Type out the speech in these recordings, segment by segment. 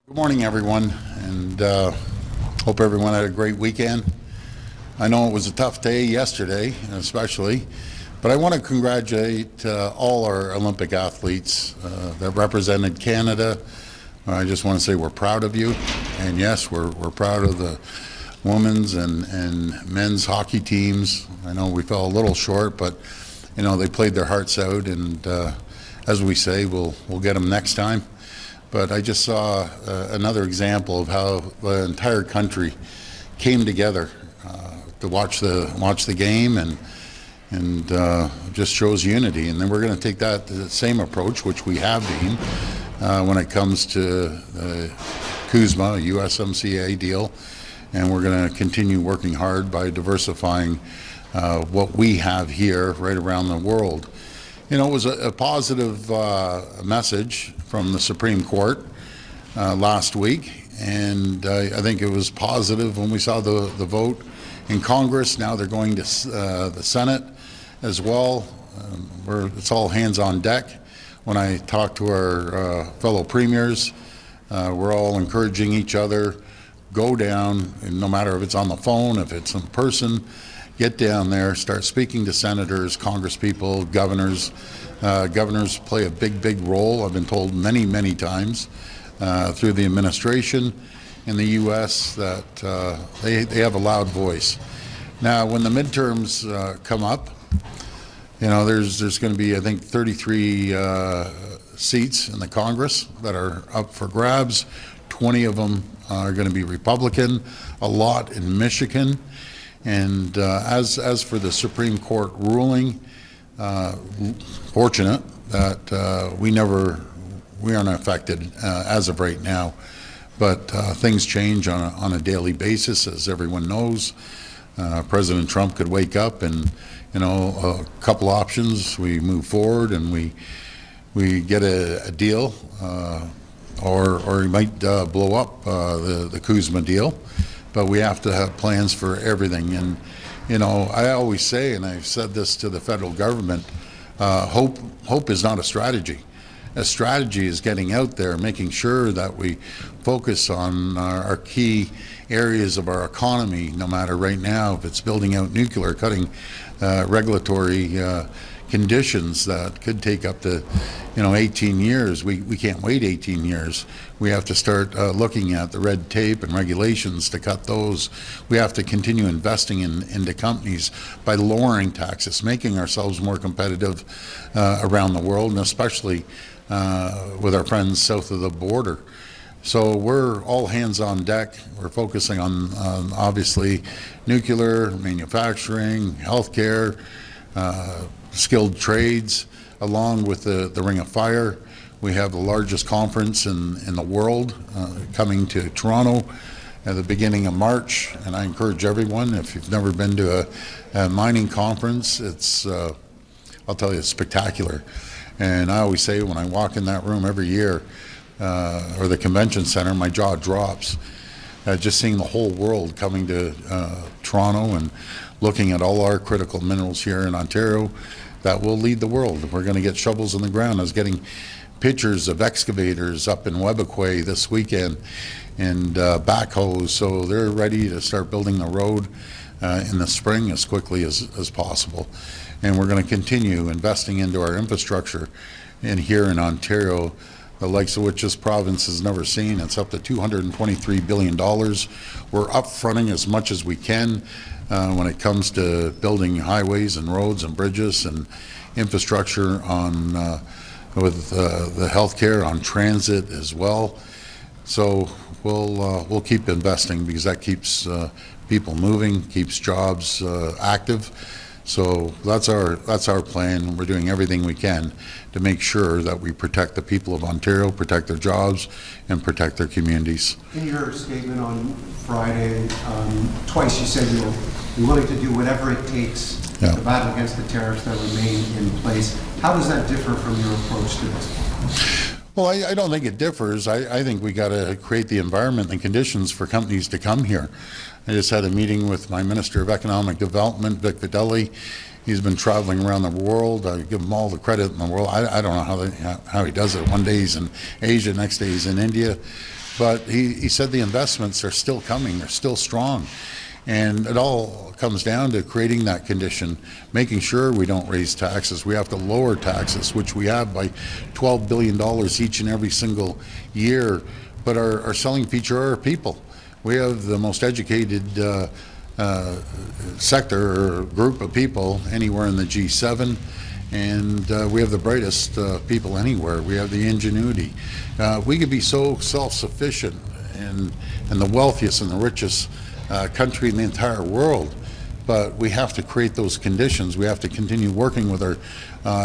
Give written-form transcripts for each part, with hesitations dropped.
Good morning, everyone, and hope everyone had a great weekend. I know it was a tough day yesterday, especially, but I want to congratulate all our Olympic athletes that represented Canada. I just want to say we're proud of you, and yes, we're proud of the women's and men's hockey teams. I know we fell a little short, but you know they played their hearts out, and as we say, we'll get them next time. But I just saw another example of how the entire country came together to watch the game, and just shows unity. And then we're going to take the same approach, which we have been, when it comes to the CUSMA, USMCA deal, and we're going to continue working hard by diversifying what we have here right around the world. You know, it was a positive message from the Supreme Court last week, and I think it was positive when we saw the vote in Congress. Now they're going to the Senate as well. It's all hands on deck. When I talk to our fellow premiers, we're all encouraging each other, go down, and no matter if it's on the phone, if it's in person, get down there, start speaking to senators, congresspeople, governors. Governors play a big role. I've been told many times through the administration in the U.S. that they have a loud voice. Now, when the midterms come up, you know, there's going to be, I think, 33 seats in the Congress that are up for grabs. 20 of them are going to be Republican, a lot in Michigan. And as for the Supreme Court ruling, fortunate that we aren't affected as of right now, but things change on a daily basis, as everyone knows. President Trump could wake up and, you know, a couple options, we move forward and we get a deal, or he might blow up the CUSMA deal. But we have to have plans for everything. And, you know, I always say, and I've said this to the federal government, hope is not a strategy. A strategy is getting out there, making sure that we focus on our key areas of our economy, no matter right now if it's building out nuclear, cutting regulatory conditions that could take up to, you know, 18 years. We can't wait 18 years. We have to start looking at the red tape and regulations to cut those. We have to continue investing into companies by lowering taxes, making ourselves more competitive around the world, and especially with our friends south of the border. So we're all hands on deck. We're focusing on obviously nuclear, manufacturing, healthcare, skilled trades, along with the Ring of Fire. We have the largest conference in the world coming to Toronto at the beginning of March, and I encourage everyone, if you've never been to a mining conference, it's I'll tell you, it's spectacular. And I always say when I walk in that room every year, or the convention center, my jaw drops. Just seeing the whole world coming to Toronto and looking at all our critical minerals here in Ontario that will lead the world. We're going to get shovels in the ground. I was getting pictures of excavators up in Webequie this weekend and backhoes, so they're ready to start building the road in the spring as quickly as possible. And we're going to continue investing into our infrastructure here in Ontario, the likes of which this province has never seen. It's up to $223 billion. We're upfronting as much as we can when it comes to building highways and roads and bridges and infrastructure on with the healthcare, on transit as well. So we'll keep investing because that keeps people moving, keeps jobs active. So that's our plan. We're doing everything we can to make sure that we protect the people of Ontario, protect their jobs, and protect their communities. In your statement on Friday, twice you said you're willing to do whatever it takes to battle against the tariffs that remain in place. How does that differ from your approach to this? Well, I don't think it differs. I think we got to create the environment and conditions for companies to come here. I just had a meeting with my Minister of Economic Development, Vic Fedeli. He's been traveling around the world. I give him all the credit in the world. I don't know how he does it. One day he's in Asia, next day he's in India. But he said the investments are still coming, they're still strong. And it all comes down to creating that condition, making sure we don't raise taxes. We have to lower taxes, which we have by $12 billion each and every single year. But our selling feature are our people. We have the most educated sector or group of people anywhere in the G7. And we have the brightest people anywhere. We have the ingenuity. We could be so self-sufficient and the wealthiest and the richest country in the entire world, but we have to create those conditions. We have to continue working with our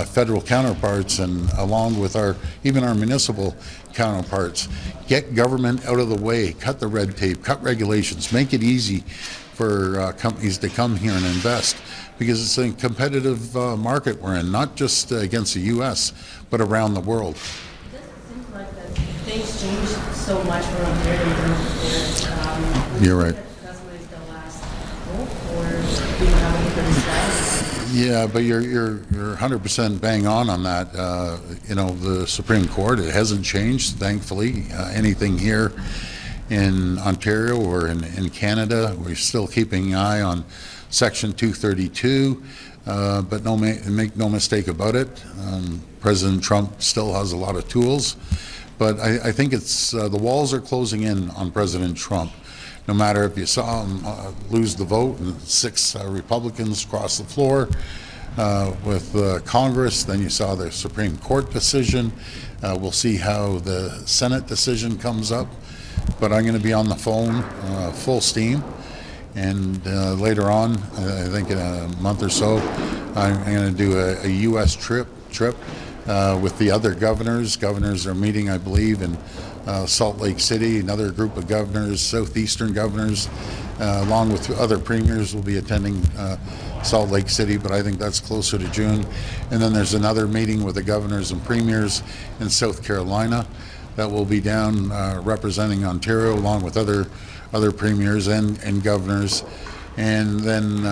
federal counterparts and along with even our municipal counterparts. Get government out of the way, cut the red tape, cut regulations, make it easy for companies to come here and invest, because it's a competitive market we're in, not just against the U.S., but around the world. It doesn't seem like that things change so much around here in terms of You're right. Yeah, but you're 100% bang on that. You know, the Supreme Court, it hasn't changed, thankfully. Anything here in Ontario or in Canada, we're still keeping an eye on Section 232, but make no mistake about it, President Trump still has a lot of tools, but I think it's the walls are closing in on President Trump. No matter if you saw him lose the vote and 6 Republicans cross the floor with Congress, then you saw the Supreme Court decision. We'll see how the Senate decision comes up, but I'm going to be on the phone full steam. And later on, I think in a month or so, I'm going to do a U.S. trip with the other governors. Governors are meeting, I believe, in Salt Lake City. Another group of governors, southeastern governors, along with other premiers, will be attending Salt Lake City, but I think that's closer to June. And then there's another meeting with the governors and premiers in South Carolina that will be down representing Ontario, along with other premiers and governors, and then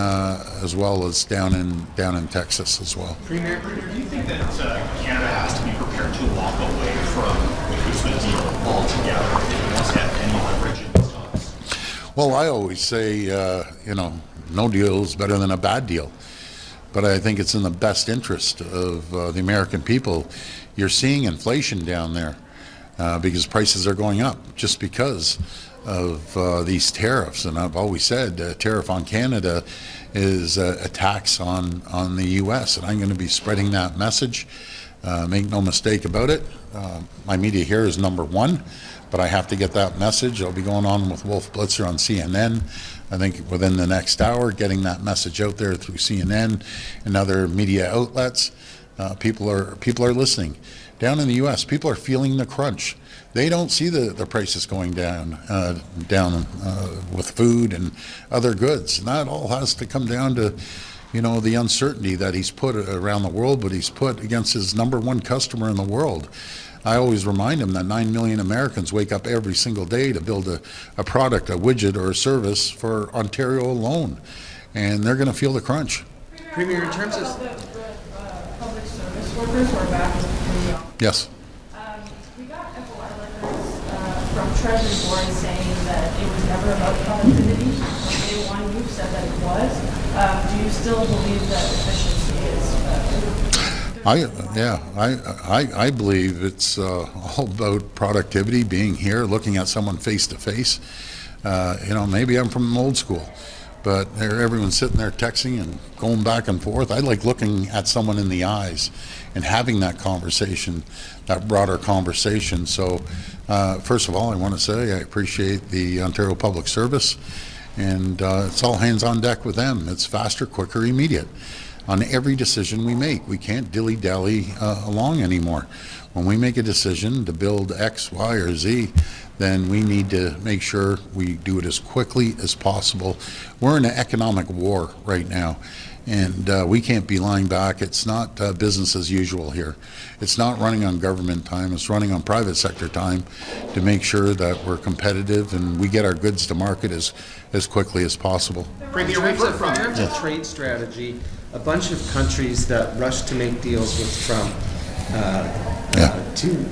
as well as down in Texas as well. Premier, do you think that Canada has to be prepared to walk away from the CUSMA deal altogether if it wants to have any leverage in these talks? Well, I always say, you know, no deal is better than a bad deal. But I think it's in the best interest of the American people. You're seeing inflation down there because prices are going up just because of these tariffs. And I've always said a tariff on Canada is a tax on the U.S. And I'm going to be spreading that message. Make no mistake about it. My media here is #1, but I have to get that message. I'll be going on with Wolf Blitzer on CNN. I think within the next hour, getting that message out there through CNN and other media outlets. People are listening. Down in the U.S., people are feeling the crunch. They don't see the prices going down with food and other goods. And that all has to come down to, you know, the uncertainty that he's put around the world, but he's put against his #1 customer in the world. I always remind him that 9 million Americans wake up every single day to build a product, a widget, or a service for Ontario alone, and they're going to feel the crunch. Premier, in terms of the public service workers who are back in the office. Yes. We got FOI letters from Treasury Board saying that it was never about productivity. On day one, you've said that it was. Do you still believe that efficiency is? I believe it's all about productivity, being here, looking at someone face to face. You know, maybe I'm from old school, but everyone's sitting there texting and going back and forth. I like looking at someone in the eyes and having that conversation, that broader conversation. So first of all, I want to say I appreciate the Ontario Public Service, and it's all hands on deck with them. It's faster, quicker, immediate. On every decision we make, we can't dilly-dally along anymore. When we make a decision to build X, Y, or Z, then we need to make sure we do it as quickly as possible. We're in an economic war right now, and we can't be lying back. It's not business as usual here. It's not running on government time. It's running on private sector time to make sure that we're competitive and we get our goods to market as quickly as possible. in terms of trade strategy, a bunch of countries that rushed to make deals with Trump to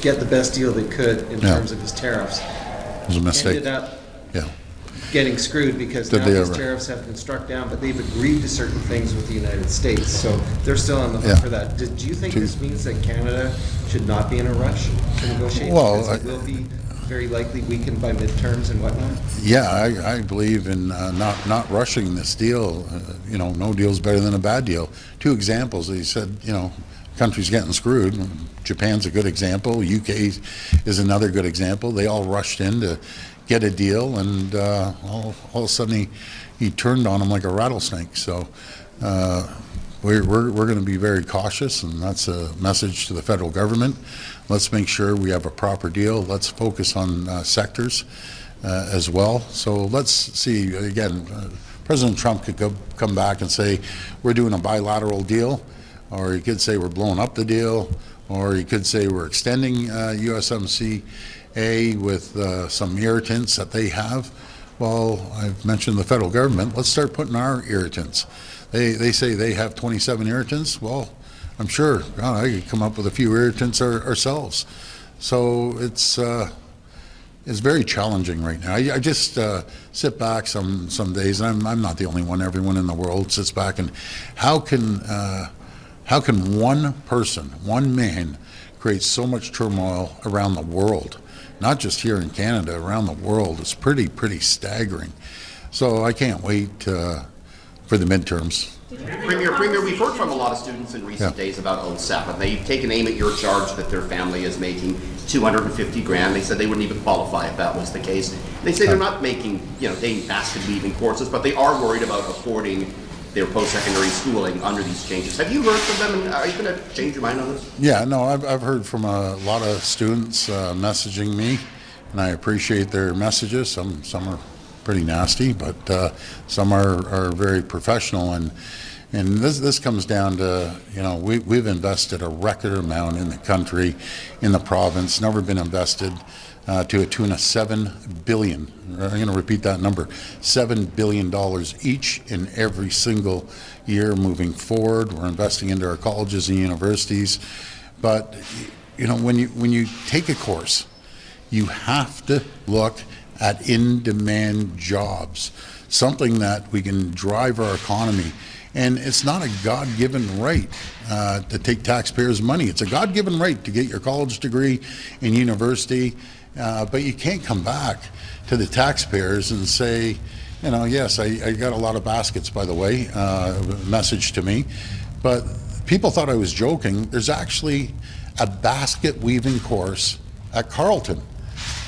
get the best deal they could in Yeah. terms of his tariffs. It was a mistake. Ended up Yeah. getting screwed because Did now they these ever? tariffs have been struck down, but they've agreed to certain things with the United States, so they're still on the hook Yeah. for that. Do you think this means that Canada should not be in a rush to negotiate? Well, Because it will be very likely weakened by midterms and whatnot? Yeah, I believe in not rushing this deal. No deal's better than a bad deal. Two examples. He said, country's getting screwed. Japan's a good example. UK is another good example. They all rushed in to get a deal, and all of a sudden he turned on them like a rattlesnake. So we're going to be very cautious, and that's a message to the federal government. Let's make sure we have a proper deal. Let's focus on sectors as well. So let's see, again, President Trump could come back and say, we're doing a bilateral deal, or he could say we're blowing up the deal, or he could say we're extending USMCA with some irritants that they have. Well, I've mentioned the federal government. Let's start putting our irritants. They say they have 27 irritants. Well, I'm sure I could come up with a few irritants ourselves. So it's very challenging right now. I just sit back some days, and I'm not the only one. Everyone in the world sits back, and how can one person, one man, create so much turmoil around the world? Not just here in Canada, around the world. It's pretty staggering. So I can't wait for the midterms. Premier, we've heard from a lot of students in recent days about OSAP, and they've taken aim at your charge that their family is making $250,000. They said they wouldn't even qualify if that was the case. They say they're not making, taking basket weaving courses, but they are worried about affording their post-secondary schooling under these changes. Have you heard from them, and are you going to change your mind on this? Yeah, no, I've heard from a lot of students messaging me, and I appreciate their messages. Some are pretty nasty, but some are very professional, and this comes down to, we've invested a record amount in the country, in the province, never been invested to a tune of $7 billion. I'm going to repeat that number, $7 billion each and every single year moving forward. We're investing into our colleges and universities. But, when you take a course, you have to look at in-demand jobs, something that we can drive our economy. And it's not a God-given right to take taxpayers' money. It's a God-given right to get your college degree in university, but you can't come back to the taxpayers and say, yes, I got a lot of baskets, by the way, message to me, but people thought I was joking. There's actually a basket weaving course at Carleton.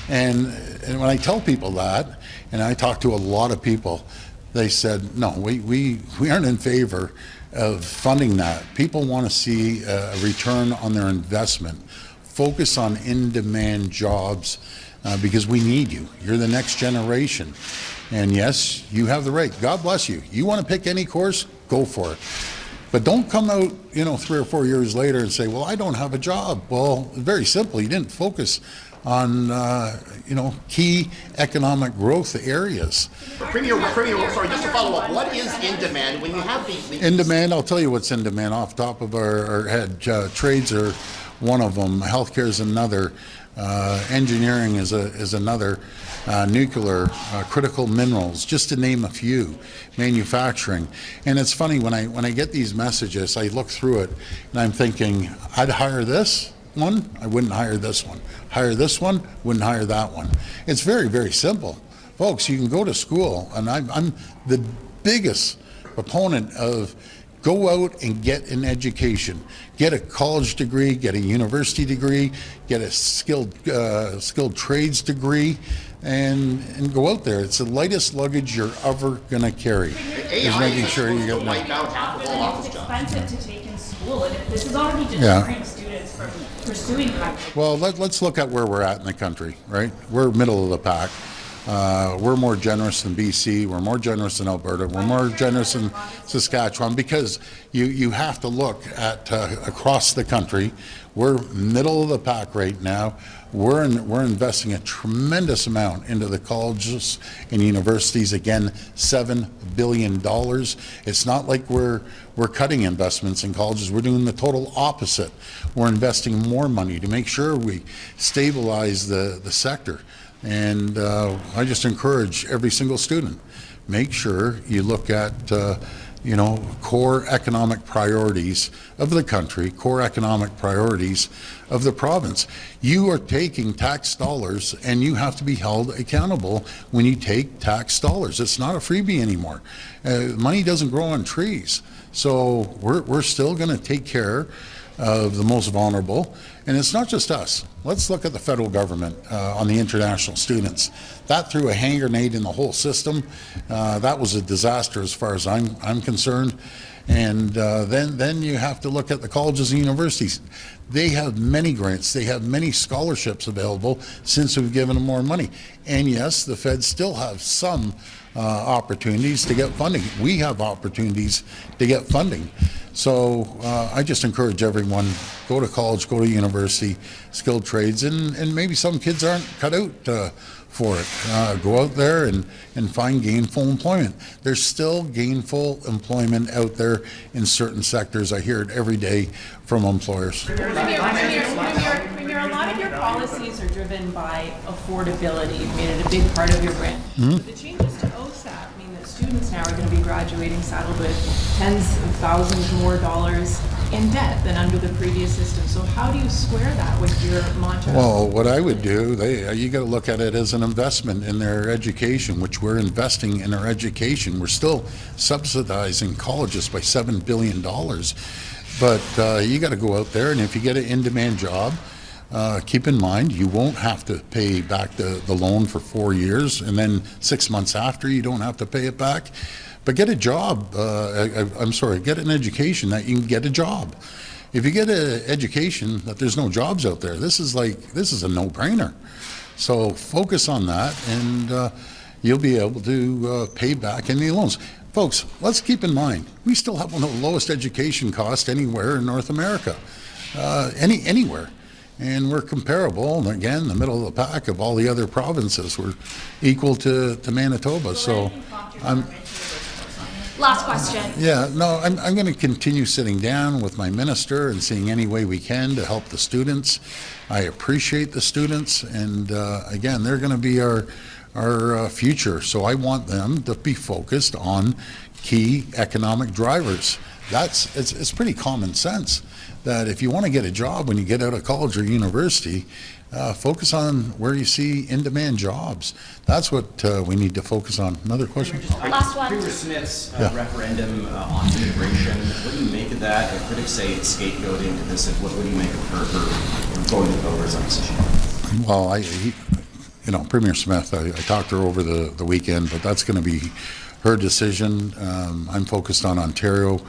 And when I tell people that, and I talk to a lot of people, they said, no, we aren't in favor of funding that. People want to see a return on their investment. Focus on in-demand jobs because we need you. You're the next generation. And yes, you have the right. God bless you. You want to pick any course, go for it. But don't come out, 3 or 4 years later and say, well, I don't have a job. Well, very simple. You didn't focus on, key economic growth areas. Premier, sorry, just to follow up, what is in demand when you have these? In demand, I'll tell you what's in demand off the top of our head. Trades are one of them. Healthcare is another. Engineering is another. Nuclear, critical minerals, just to name a few. Manufacturing. And it's funny, when I get these messages, I look through it and I'm thinking, I'd hire this one, I wouldn't hire this one. Hire this one, wouldn't hire that one. It's very, very simple. Folks, you can go to school, and I'm the biggest proponent of go out and get an education. Get a college degree, get a university degree, get a skilled trades degree, and go out there. It's the lightest luggage you're ever going to carry. Is making sure you get wipe out half of all office It's jobs. expensive to take in school, and this is already deterring students from pursuing college. Well, let's look at where we're at in the country, right? We're middle of the pack. We're more generous than BC. We're more generous than Alberta. We're more generous than Saskatchewan, because you have to look at across the country. We're middle of the pack right now. We're investing a tremendous amount into the colleges and universities. Again, $7 billion. It's not like we're cutting investments in colleges. We're doing the total opposite. We're investing more money to make sure we stabilize the sector. And I just encourage every single student, make sure you look at core economic priorities of the country, core economic priorities of the province. You are taking tax dollars and you have to be held accountable when you take tax dollars. It's not a freebie anymore. Money doesn't grow on trees. So we're still going to take care of the most vulnerable. And it's not just us. Let's look at the federal government on the international students. That threw a hand grenade in the whole system. That was a disaster as far as I'm concerned. And then you have to look at the colleges and universities. They have many grants. They have many scholarships available since we've given them more money. And yes, the feds still have some opportunities to get funding. We have opportunities to get funding. So I just encourage everyone, go to college, go to university, skilled trades, and maybe some kids aren't cut out for it. Go out there and find gainful employment. There's still gainful employment out there in certain sectors. I hear it every day from employers. Premier, a lot of your policies are driven by affordability. You've made it a big part of your brand. But the changes to OSAP mean that students now are going to be graduating saddled with tens of thousands more dollars in debt than under the previous system. So how do you square that with your mantra? Well, what I would do, you got to look at it as an investment in their education, which we're investing in our education. We're still subsidizing colleges by $7 billion. But you got to go out there, and if you get an in-demand job, keep in mind you won't have to pay back the loan for 4 years, and then 6 months after you don't have to pay it back. But get a job, get an education that you can get a job. If you get an education that there's no jobs out there, this is a no-brainer. So focus on that, and you'll be able to pay back any loans. Folks, let's keep in mind, we still have one of the lowest education costs anywhere in North America, anywhere. And we're comparable, and again, the middle of the pack of all the other provinces. We're equal to Manitoba. So Last question. Yeah, no, I'm going to continue sitting down with my minister and seeing any way we can to help the students. I appreciate the students, and again, they're going to be our future. So I want them to be focused on key economic drivers. It's pretty common sense that if you want to get a job when you get out of college or university, focus on where you see in-demand jobs. That's what we need to focus on. Another question? Last one. Premier Smith's referendum on immigration, what do you make of that? The critics say it's scapegoating to this. What do you make of her going to voters on this issue? Well, Premier Smith, I talked to her over the weekend, but that's going to be her decision. I'm focused on Ontario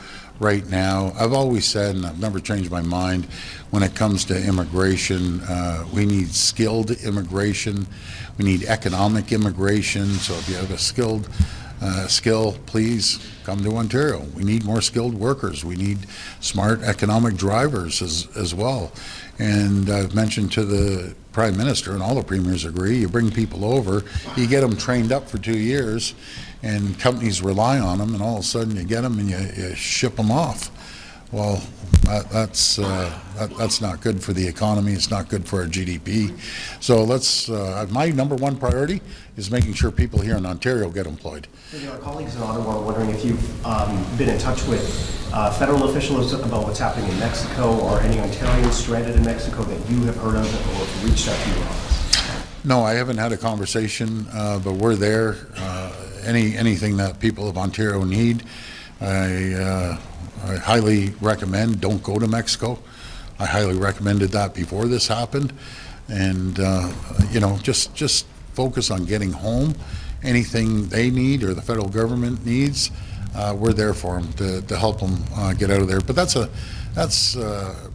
right now. I've always said, and I've never changed my mind, when it comes to immigration, we need skilled immigration. We need economic immigration. So if you have a skill, please come to Ontario. We need more skilled workers. We need smart economic drivers as well. And I've mentioned to the Prime Minister, and all the premiers agree, you bring people over, you get them trained up for 2 years, and companies rely on them, and all of a sudden you get them and you ship them off. Well, that's not good for the economy. It's not good for our GDP. So my number one priority is making sure people here in Ontario get employed. Our colleagues in Ottawa are wondering if you've been in touch with federal officials about what's happening in Mexico, or any Ontarians stranded in Mexico that you have heard of or have reached out to your office. No, I haven't had a conversation, but we're there. Anything that people of Ontario need, I highly recommend. Don't go to Mexico. I highly recommended that before this happened, and just focus on getting home. Anything they need or the federal government needs, we're there for them to help them get out of there. But that's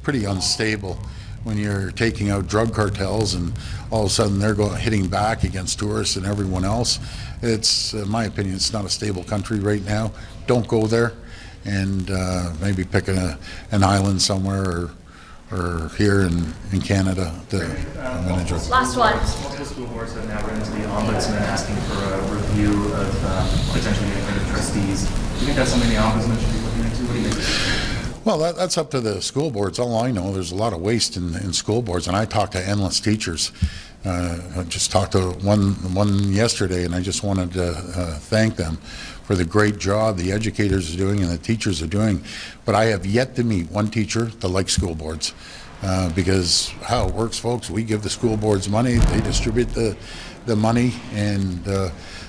pretty unstable when you're taking out drug cartels and all of a sudden they're hitting back against tourists and everyone else. It's, in my opinion, it's not a stable country right now. Don't go there, and maybe pick an island somewhere or here in Canada to manage it. Last one. Multiple school boards have now written to the ombudsman asking for a review of potentially getting rid of trustees. Do you think that's something the ombudsman should be looking into? What do you think? Well, that's up to the school boards. All I know, there's a lot of waste in school boards, and I talk to endless teachers. I just talked to one yesterday, and I just wanted to thank them for the great job the educators are doing and the teachers are doing. But I have yet to meet one teacher that likes school boards, because how it works, folks, we give the school boards money, they distribute the money, and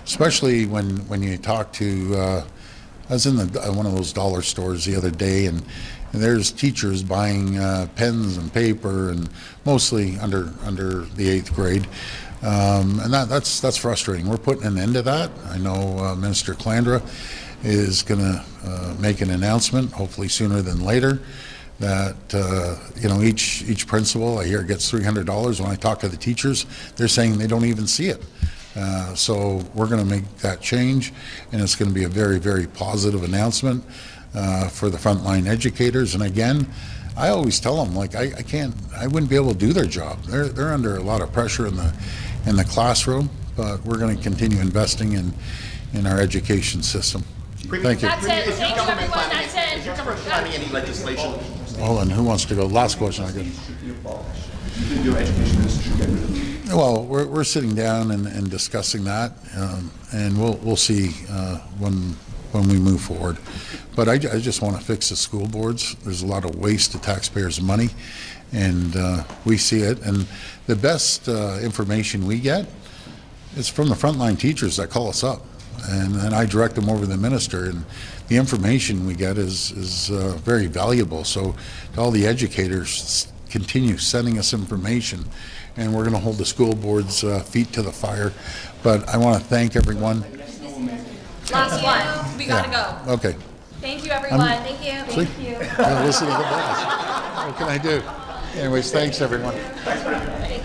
especially when you talk to, I was in one of those dollar stores the other day, and there's teachers buying pens and paper, and mostly under the 8th grade. And that's frustrating. We're putting an end to that. I know Minister Calandra is going to make an announcement, hopefully sooner than later, that each principal I hear gets $300. When I talk to the teachers, they're saying they don't even see it. So we're going to make that change, and it's going to be a very, very positive announcement for the frontline educators. And again, I always tell them, like, I wouldn't be able to do their job. They're under a lot of pressure in the classroom, but we're going to continue investing in our education system. Thank you. That's it. Thank you, everyone. That's it. Is your government planning any legislation? Well, and who wants to go? Last question, I guess. You think your education minister should get rid of them? Well, we're sitting down and discussing that, and we'll see when we move forward. But I just want to fix the school boards. There's a lot of waste of taxpayers' money, and we see it. And the best information we get is from the frontline teachers that call us up, and I direct them over to the minister. And the information we get is very valuable. So to all the educators, continue sending us information, and we're going to hold the school board's feet to the fire. But I want to thank everyone. Last one. We gotta go. Okay. Thank you, everyone. Thank you. Listen to the boss. What can I do? Anyways, thanks everyone.